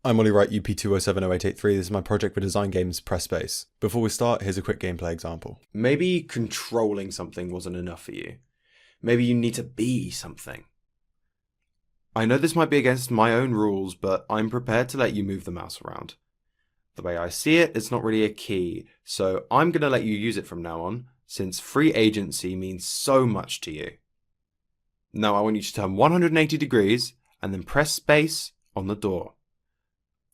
I'm Ollie Wright, UP2070883. This is my project for design games Press Space. Before we start, here's a quick gameplay example. Maybe controlling something wasn't enough for you. Maybe you need to be something. I know this might be against my own rules, but I'm prepared to let you move the mouse around. The way I see it, it's not really a key, so I'm going to let you use it from now on, since free agency means so much to you. Now I want you to turn 180 degrees and then press space on the door.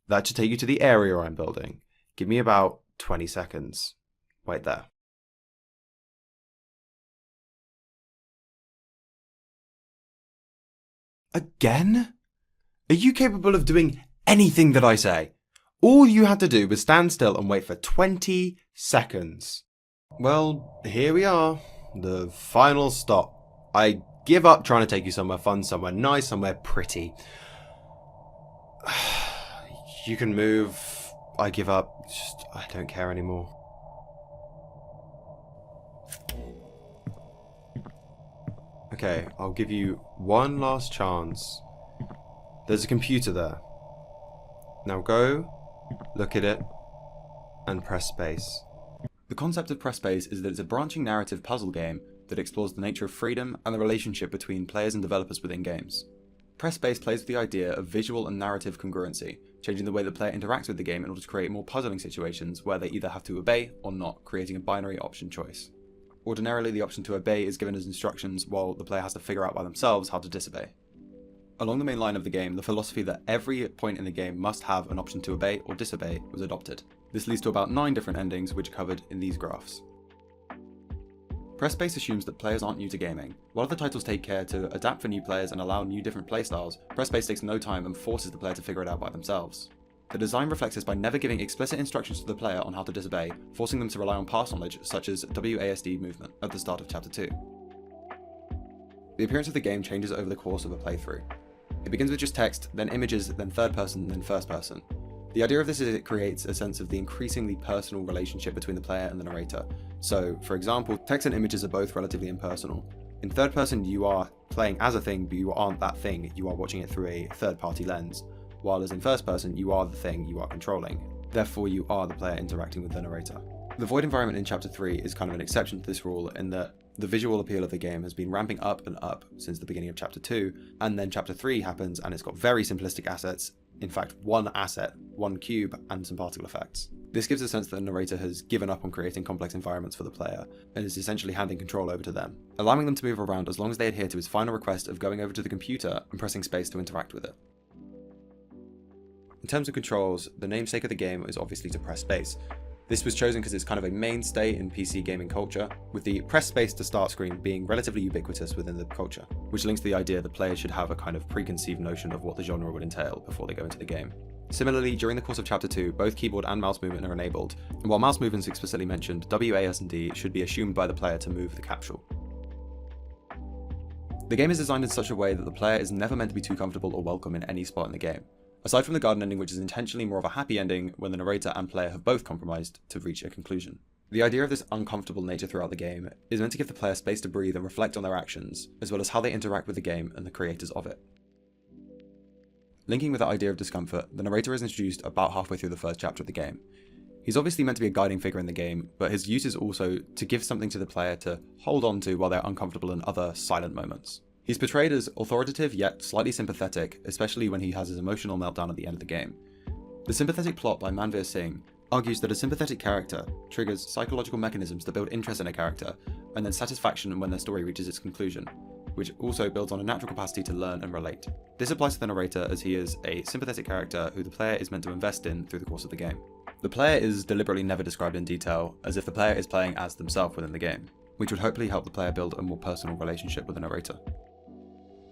That should take you to the area I'm building. Give me about 20 seconds. Wait there. Again? Are you capable of doing anything that I say? All you had to do was stand still and wait for 20 seconds. Well, here we are. The final stop. I give up trying to take you somewhere fun, somewhere nice, somewhere pretty. You can move. I give up. I don't care anymore. Okay, I'll give you one last chance. There's a computer there. Now go, look at it, and press space. The concept of Press Space is that it's a branching narrative puzzle game that explores the nature of freedom and the relationship between players and developers within games. Press Space plays with the idea of visual and narrative congruency, changing the way the player interacts with the game in order to create more puzzling situations where they either have to obey or not, creating a binary option choice. Ordinarily, the option to obey is given as instructions, while the player has to figure out by themselves how to disobey. Along the main line of the game, the philosophy that every point in the game must have an option to obey or disobey was adopted. This leads to about 9 different endings, which are covered in these graphs. Press Space assumes that players aren't new to gaming. While the titles take care to adapt for new players and allow new different playstyles, Press Space takes no time and forces the player to figure it out by themselves. The design reflects this by never giving explicit instructions to the player on how to disobey, forcing them to rely on past knowledge such as WASD movement at the start of Chapter 2. The appearance of the game changes over the course of a playthrough. It begins with just text, then images, then third person, then first person. The idea of this is it creates a sense of the increasingly personal relationship between the player and the narrator. So, for example, text and images are both relatively impersonal. In third person, you are playing as a thing, but you aren't that thing, you are watching it through a third-party lens. While as in first person, you are the thing you are controlling. Therefore, you are the player interacting with the narrator. The void environment in Chapter 3 is kind of an exception to this rule in that the visual appeal of the game has been ramping up and up since the beginning of Chapter 2, and then Chapter 3 happens and it's got very simplistic assets. In fact, one asset, one cube, and some particle effects. This gives a sense that the narrator has given up on creating complex environments for the player, and is essentially handing control over to them, allowing them to move around as long as they adhere to his final request of going over to the computer and pressing space to interact with it. In terms of controls, the namesake of the game is obviously to press space. This was chosen because it's kind of a mainstay in PC gaming culture, with the press space to start screen being relatively ubiquitous within the culture, which links to the idea that players should have a kind of preconceived notion of what the genre would entail before they go into the game. Similarly, during the course of Chapter 2, both keyboard and mouse movement are enabled, and while mouse movement is explicitly mentioned, WASD should be assumed by the player to move the capsule. The game is designed in such a way that the player is never meant to be too comfortable or welcome in any spot in the game. Aside from the garden ending, which is intentionally more of a happy ending when the narrator and player have both compromised to reach a conclusion. The idea of this uncomfortable nature throughout the game is meant to give the player space to breathe and reflect on their actions, as well as how they interact with the game and the creators of it. Linking with the idea of discomfort, the narrator is introduced about halfway through the first chapter of the game. He's obviously meant to be a guiding figure in the game, but his use is also to give something to the player to hold on to while they're uncomfortable in other silent moments. He's portrayed as authoritative yet slightly sympathetic, especially when he has his emotional meltdown at the end of the game. The Sympathetic Plot by Manveer Singh argues that a sympathetic character triggers psychological mechanisms that build interest in a character, and then satisfaction when their story reaches its conclusion, which also builds on a natural capacity to learn and relate. This applies to the narrator as he is a sympathetic character who the player is meant to invest in through the course of the game. The player is deliberately never described in detail, as if the player is playing as themselves within the game, which would hopefully help the player build a more personal relationship with the narrator.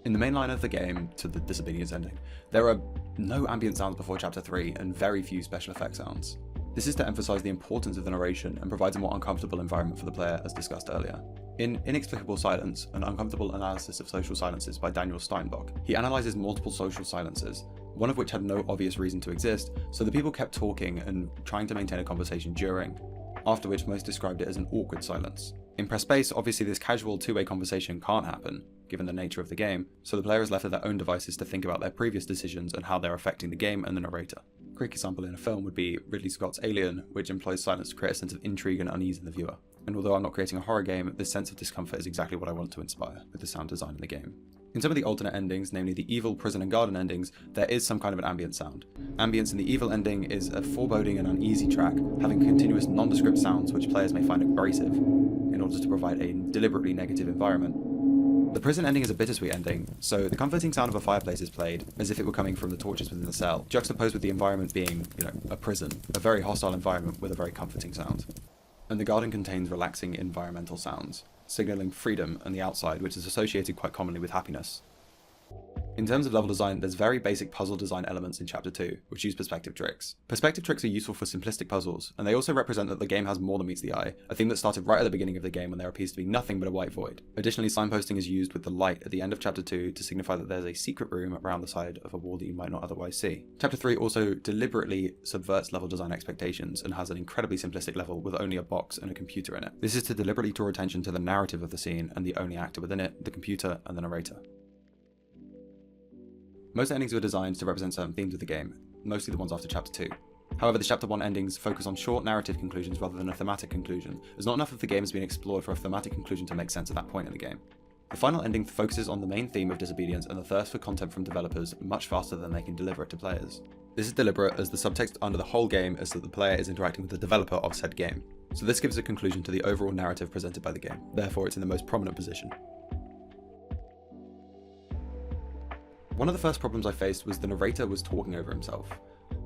In the main line of the game, to the disobedience ending, there are no ambient sounds before Chapter 3 and very few special effect sounds. This is to emphasize the importance of the narration and provides a more uncomfortable environment for the player, as discussed earlier. In Inexplicable Silence, an uncomfortable analysis of social silences by Daniel Steinbock, he analyzes multiple social silences, one of which had no obvious reason to exist, so the people kept talking and trying to maintain a conversation during, after which most described it as an awkward silence. In Press Space, obviously this casual two-way conversation can't happen, given the nature of the game, so the player is left to their own devices to think about their previous decisions and how they're affecting the game and the narrator. quick example in a film would be Ridley Scott's Alien, which employs silence to create a sense of intrigue and unease in the viewer. And although I'm not creating a horror game, this sense of discomfort is exactly what I want to inspire with the sound design in the game. In some of the alternate endings, namely the evil, prison and garden endings, there is some kind of an ambient sound. Ambience in the evil ending is a foreboding and uneasy track, having continuous nondescript sounds which players may find abrasive, in order to provide a deliberately negative environment. The prison ending is a bittersweet ending, so the comforting sound of a fireplace is played, as if it were coming from the torches within the cell, juxtaposed with the environment being, a prison, a very hostile environment with a very comforting sound. And the garden contains relaxing environmental sounds, signalling freedom and the outside, which is associated quite commonly with happiness. In terms of level design, there's very basic puzzle design elements in Chapter 2, which use perspective tricks. Perspective tricks are useful for simplistic puzzles, and they also represent that the game has more than meets the eye, a theme that started right at the beginning of the game when there appears to be nothing but a white void. Additionally, signposting is used with the light at the end of Chapter 2 to signify that there's a secret room around the side of a wall that you might not otherwise see. Chapter 3 also deliberately subverts level design expectations and has an incredibly simplistic level with only a box and a computer in it. This is to deliberately draw attention to the narrative of the scene and the only actor within it, the computer and the narrator. Most endings were designed to represent certain themes of the game, mostly the ones after Chapter 2. However, the Chapter 1 endings focus on short narrative conclusions rather than a thematic conclusion, as not enough of the game has been explored for a thematic conclusion to make sense at that point in the game. The final ending focuses on the main theme of disobedience and the thirst for content from developers much faster than they can deliver it to players. This is deliberate, as the subtext under the whole game is that the player is interacting with the developer of said game, so this gives a conclusion to the overall narrative presented by the game, therefore it's in the most prominent position. One of the first problems I faced was the narrator was talking over himself.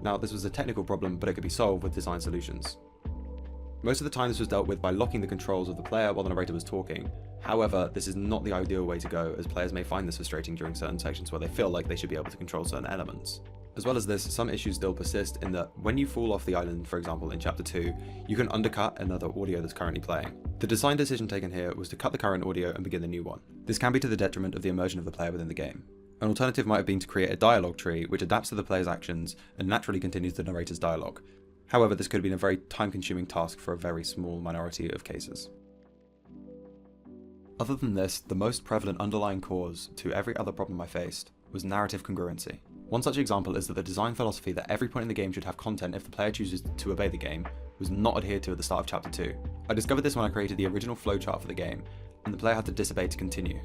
Now, this was a technical problem, but it could be solved with design solutions. Most of the time this was dealt with by locking the controls of the player while the narrator was talking. However, this is not the ideal way to go, as players may find this frustrating during certain sections where they feel like they should be able to control certain elements. As well as this, some issues still persist in that when you fall off the island, for example in Chapter 2, you can undercut another audio that's currently playing. The design decision taken here was to cut the current audio and begin a new one. This can be to the detriment of the immersion of the player within the game. An alternative might have been to create a dialogue tree which adapts to the player's actions and naturally continues the narrator's dialogue. However, this could have been a very time-consuming task for a very small minority of cases. Other than this, the most prevalent underlying cause to every other problem I faced was narrative congruency. One such example is that the design philosophy that every point in the game should have content if the player chooses to obey the game was not adhered to at the start of Chapter 2. I discovered this when I created the original flowchart for the game, and the player had to disobey to continue.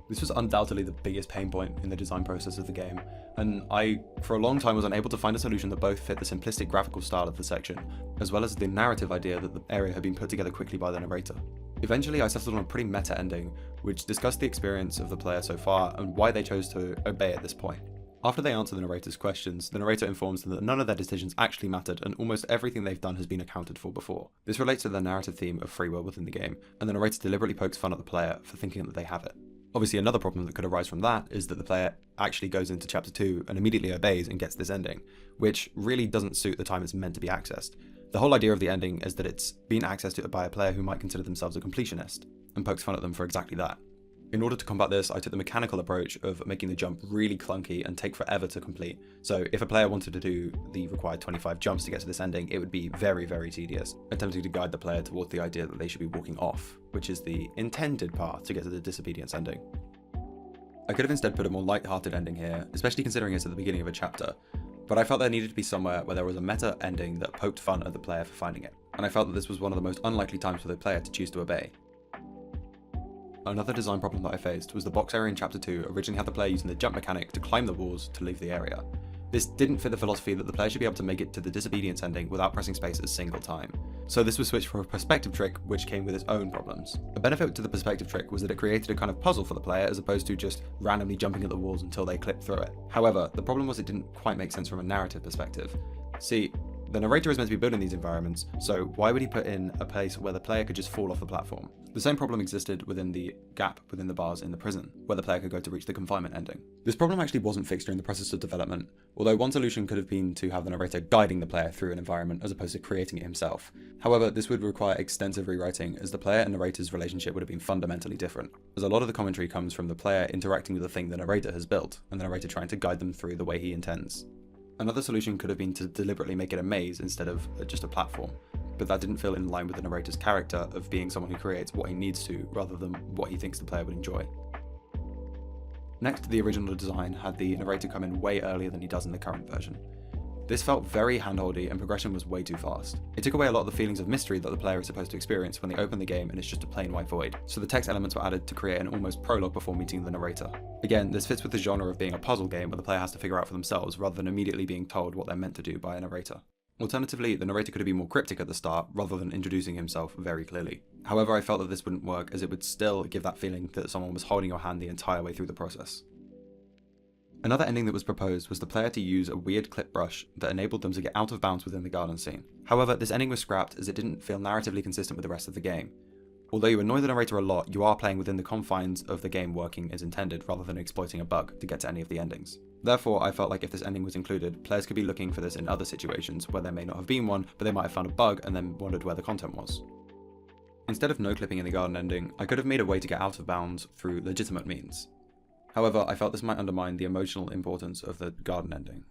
This was undoubtedly the biggest pain point in the design process of the game, and I, for a long time, was unable to find a solution that both fit the simplistic graphical style of the section, as well as the narrative idea that the area had been put together quickly by the narrator. Eventually, I settled on a pretty meta ending, which discussed the experience of the player so far and why they chose to obey at this point. After they answer the narrator's questions, the narrator informs them that none of their decisions actually mattered and almost everything they've done has been accounted for before. This relates to the narrative theme of free will within the game, and the narrator deliberately pokes fun at the player for thinking that they have it. Obviously, another problem that could arise from that is that the player actually goes into Chapter 2 and immediately obeys and gets this ending, which really doesn't suit the time it's meant to be accessed. The whole idea of the ending is that it's being accessed by a player who might consider themselves a completionist, and pokes fun at them for exactly that. In order to combat this, I took the mechanical approach of making the jump really clunky and take forever to complete. So if a player wanted to do the required 25 jumps to get to this ending, it would be very, very tedious, attempting to guide the player towards the idea that they should be walking off, which is the intended path to get to the disobedience ending. I could have instead put a more light-hearted ending here, especially considering it's at the beginning of a chapter, but I felt there needed to be somewhere where there was a meta ending that poked fun at the player for finding it, and I felt that this was one of the most unlikely times for the player to choose to obey. Another design problem that I faced was the box area in Chapter 2 originally had the player using the jump mechanic to climb the walls to leave the area. This didn't fit the philosophy that the player should be able to make it to the disobedience ending without pressing space a single time. So this was switched for a perspective trick which came with its own problems. A benefit to the perspective trick was that it created a kind of puzzle for the player as opposed to just randomly jumping at the walls until they clipped through it. However, the problem was it didn't quite make sense from a narrative perspective. See, the narrator is meant to be building these environments, so why would he put in a place where the player could just fall off the platform? The same problem existed within the gap within the bars in the prison, where the player could go to reach the confinement ending. This problem actually wasn't fixed during the process of development, although one solution could have been to have the narrator guiding the player through an environment as opposed to creating it himself. However, this would require extensive rewriting, as the player and narrator's relationship would have been fundamentally different, as a lot of the commentary comes from the player interacting with the thing the narrator has built, and the narrator trying to guide them through the way he intends. Another solution could have been to deliberately make it a maze instead of just a platform, but that didn't feel in line with the narrator's character of being someone who creates what he needs to rather than what he thinks the player would enjoy. Next, the original design had the narrator come in way earlier than he does in the current version. This felt very handholdy and progression was way too fast. It took away a lot of the feelings of mystery that the player is supposed to experience when they open the game and it's just a plain white void, so the text elements were added to create an almost prologue before meeting the narrator. Again, this fits with the genre of being a puzzle game where the player has to figure out for themselves rather than immediately being told what they're meant to do by a narrator. Alternatively, the narrator could have been more cryptic at the start rather than introducing himself very clearly. However, I felt that this wouldn't work as it would still give that feeling that someone was holding your hand the entire way through the process. Another ending that was proposed was the player to use a weird clip brush that enabled them to get out of bounds within the garden scene. However, this ending was scrapped as it didn't feel narratively consistent with the rest of the game. Although you annoy the narrator a lot, you are playing within the confines of the game working as intended rather than exploiting a bug to get to any of the endings. Therefore, I felt like if this ending was included, players could be looking for this in other situations where there may not have been one, but they might have found a bug and then wondered where the content was. Instead of no clipping in the garden ending, I could have made a way to get out of bounds through legitimate means. However, I felt this might undermine the emotional importance of the garden ending.